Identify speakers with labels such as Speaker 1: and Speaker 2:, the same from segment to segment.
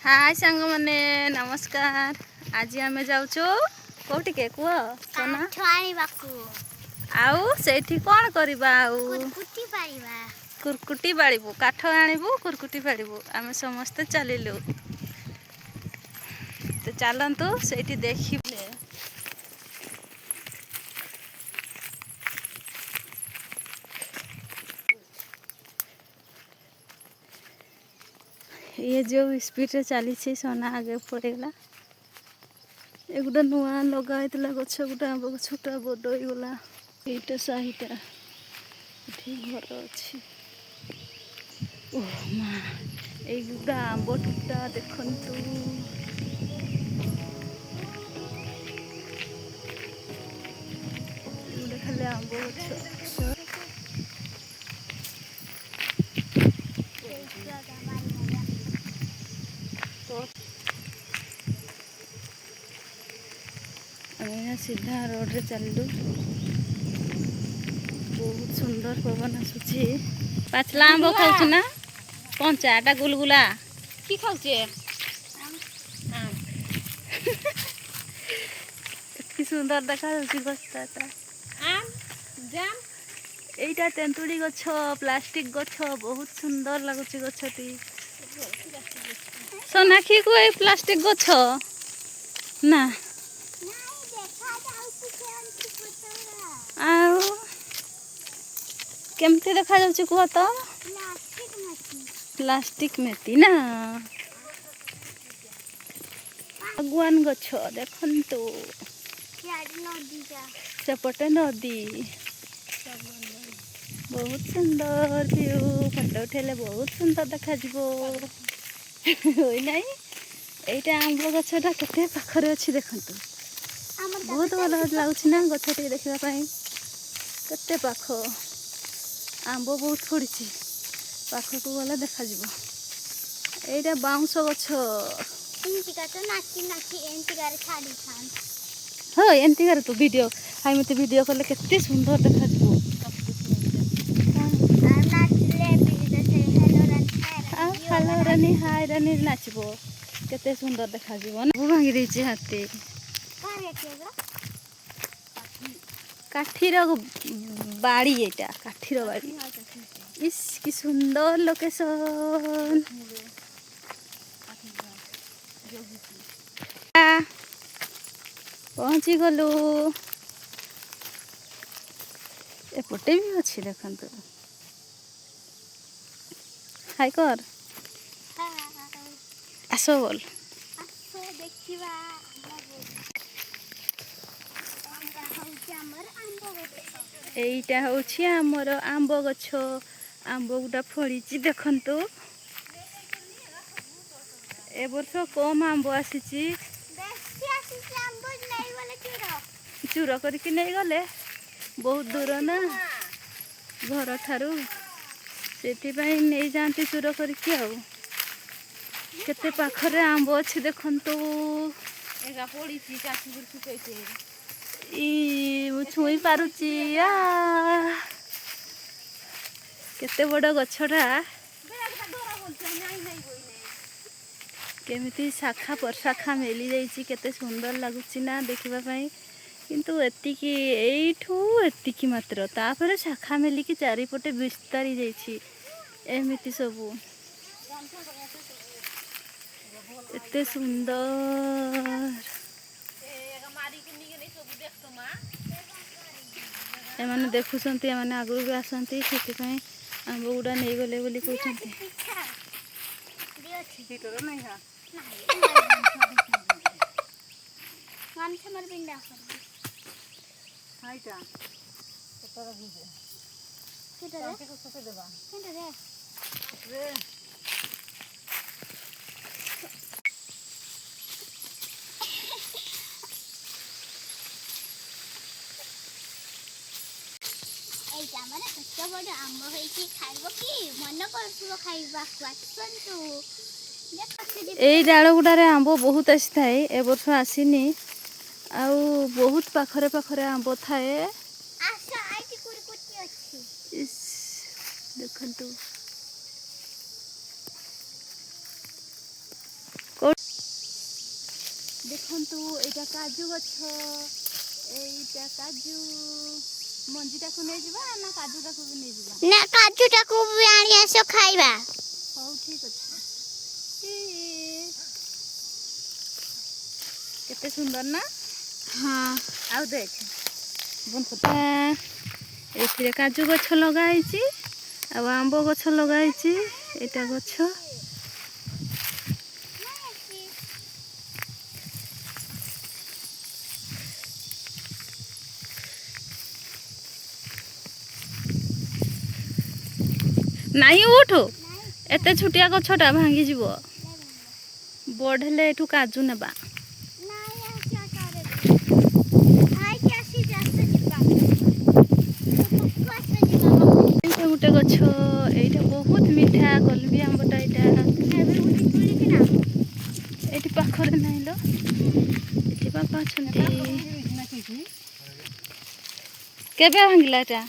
Speaker 1: हाय सांग माने नमस्कार। आज आम जाऊचु कोठी के कुह सोना आउ सेठी कौन करबा आउ कुरकुटी बाड़ीबू काठ आनिबू कुरकुटी बाड़ीबू आम समस्ते चलिलु तो चलतु सेठी देखिले ये जो स्पीड रे चली सोना आगे पड़ेगा ए गोटे नुआ लगा गछ गोटे आंब गछटा बड़ होगा ये साहीटा घर अच्छी ओह माँ ये गोटे आंब टूटा देखु गोटे खाली आंब गछ सीधा रोड रे चलू बहुत सुंदर पवन आसुची पाचला आंब खाऊ ना कंचाटा गुलगुला कि खाऊचे कि सुंदर देखा गछटा এইটা তেঁতুলি গছ প্লাস্টিক গছ बहुत सुंदर लगुच गछटी सोनाक्षी को ये प्लास्टिक गछ ना आउ केमती देखा जाउची कुह तो प्लास्टिक मेती ना अगुआन गछ देखंतु सेपटे नदी बहुत सुंदर व्यू फोटो उठेले बहुत सुंदर देखा जीवो होई नाही एटा आंब गछटा केते पाखरे अछि देखंतु बहुत भल लागुछि ना गछटी देखिबा पई केते पाख आंब बहुत फड़िछि पाखकु गले देखा जीवो एटा बाउंस गछ एंटिका तो नाची नाची एंटिका रे छाडी छान हो एंटिका रे तो वीडियो हाई मते वीडियो करले केते सुंदर देखा जीवो हेलो रानी हाय रानी नाचबो केते सुंदर देखा जीवो ना भांगी देछि हाथी काठीर बाड़ी एटा काठीर बाड़ी इस की सुंदर लोकेशन पहुंची गलु एपटे भी अच्छी देखंतु हाय कर आसो बोल এইটা হচ্ছে আমার আম্ব গছ আম্ব গুটা ফড়িছি দেখন্তু এ বর্ষ কম আম্ব আসিছি চুর করিকি নেই গলে बहुत दूर ना घर ठारू से नहीं जाती चूर करके केते पाखरे आंब अच्छी देखंतु छुई पारुची केते बड़ गछटा केमिति शाखा प्रशाखा मेली जाइछि केते सुंदर लागुछि ना देखिबा पई किंतु एतिकी एठू एतिकी मात्र तापर शाखा मेलिकी चारिपटे विस्तारी जाइछि एमिति सबु एते सुंदर एमाने देखुछंती एमाने आगु भी आसंती सेति पई आंब गुडा नै गले बोली कहउछंती भीतर नै हा मान छमर बिंडा हाइटा कतरा दिजे केटा रे कते देबा केटा रे এই জামানে কত বড় আম্ব হইছি খাইবো কি মন করছিবো খাইবা আসন্তু এই ডাଳ ଗୁଡାରେ ଆମ୍ବ ବହୁତ ଆସିଥାଏ ଏ ବର୍ଷ ଆସିନି ଆଉ ବହୁତ ପାଖରେ ପାଖରେ ଆମ୍ବ ଥାଏ ଦେଖନ୍ତୁ ଦେଖନ୍ତୁ ଏଇଟା କାଜୁ ଗଛ ଏଇଟା କାଜୁ ମଞ୍ଜିଟାକୁ ନେଇଯିବା ନା କାଜୁଟାକୁ ବି ନେଇଯିବା
Speaker 2: ନା କାଜୁଟାକୁ ବି ଆଣି ଆସ ଖାଇବା
Speaker 1: ହଉ ଠିକ ଅଛି କେତେ ସୁନ୍ଦର ନା
Speaker 2: ହଁ
Speaker 1: ଆଉ ଦେଖ ଏଥିରେ କାଜୁ ଗଛ ଲଗା ହେଇଛି ଆଉ ଆମ୍ବ ଗଛ ଲଗା ହେଇଛି ଏଇଟା ଗଛ ନାଇଁ ଉଠୁ ଏତେ ଛୋଟିଆ ଗଛଟା ଭାଙ୍ଗିଯିବ ବଡ଼ ହେଲେ ଏଠୁ କାଜୁ ନେବା ଏଇଟା ଗୋଟେ ଗଛ ଏଇଟା ବହୁତ ମିଠା କଲମି ଆମ୍ବଟା ଏଇଟା ଏଇଠି ପାଖରେ ନାହିଁ ଲୋ ଏଠି ବାପା ଅଛନ୍ତି କେବେ ଭାଙ୍ଗିଲା ଏଟା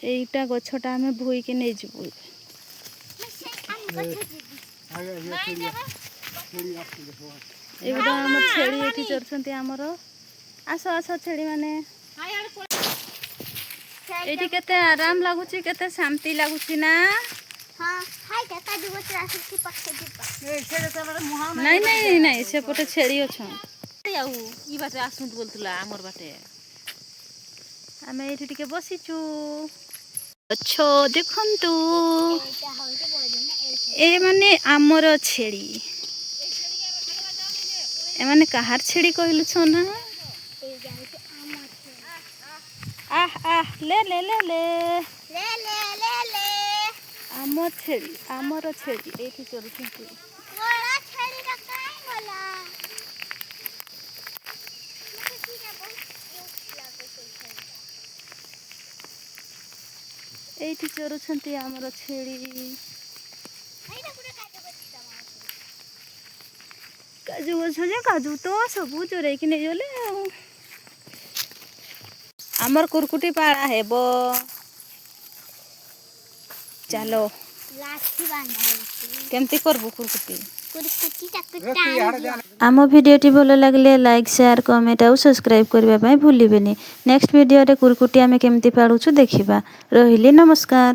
Speaker 1: এইটা গছটা আমি ভুইকে নেইଯିବୁ ଏଗୁଡ଼ା ଆମର ଛେଳି ଏଠି ଚରୁଛନ୍ତି ଆମର ଆସ ଆସ ଛେଳି ମାନେ ଏଇଠି କେତେ ଆରାମ ଲାଗୁଛି କେତେ ଶାନ୍ତି ଲାଗୁଛି ନା ନାଇଁ ନାଇଁ ନାଇଁ ସେପଟେ ଛେଳି ଅଛନ୍ତି ଆଉ ଇ ବାଟେ ଆସନ୍ତୁ ବୋଲୁଥିଲା ଆମର ବାଟେ ଆମେ ଏଇଠି ଟିକେ ବସିଛୁ ଗଛ ଦେଖନ୍ତୁ ଏ ମାନେ ଆମର ଛେଳି ଏମାନେ କାହାର ଛେଳି କହିଲୁ ଛନା ଆହ ଆହ ଲେ ଲେ ଲେ ଲେ ଆମ ଛେଳି ଆମର ଛେଳି ଏଇଠି ଚରୁଛନ୍ତି ଏଇଠି ଚରୁଛନ୍ତି ଆମର ଛେଳି କାଜୁ ଗଛ ଯେ କାଜୁ ତ ସବୁ ଚୋରେଇକି ନେଇଗଲେ ଆଉ ଆମର କୁରକୁଟି ପାଳା ହେବ ଚାଲ କେମିତି କରବୁ କୁରକୁଟି ଆମ ଭିଡ଼ିଓଟି ଭଲ ଲାଗିଲେ ଲାଇକ୍ ସେୟାର କମେଣ୍ଟ ଆଉ ସବସ୍କ୍ରାଇବ୍ କରିବା ପାଇଁ ଭୁଲିବେନି ନେକ୍ସଟ ଭିଡ଼ିଓରେ କୁରକୁଟି ଆମେ କେମିତି ପାଳୁଛୁ ଦେଖିବା ରହିଲି ନମସ୍କାର।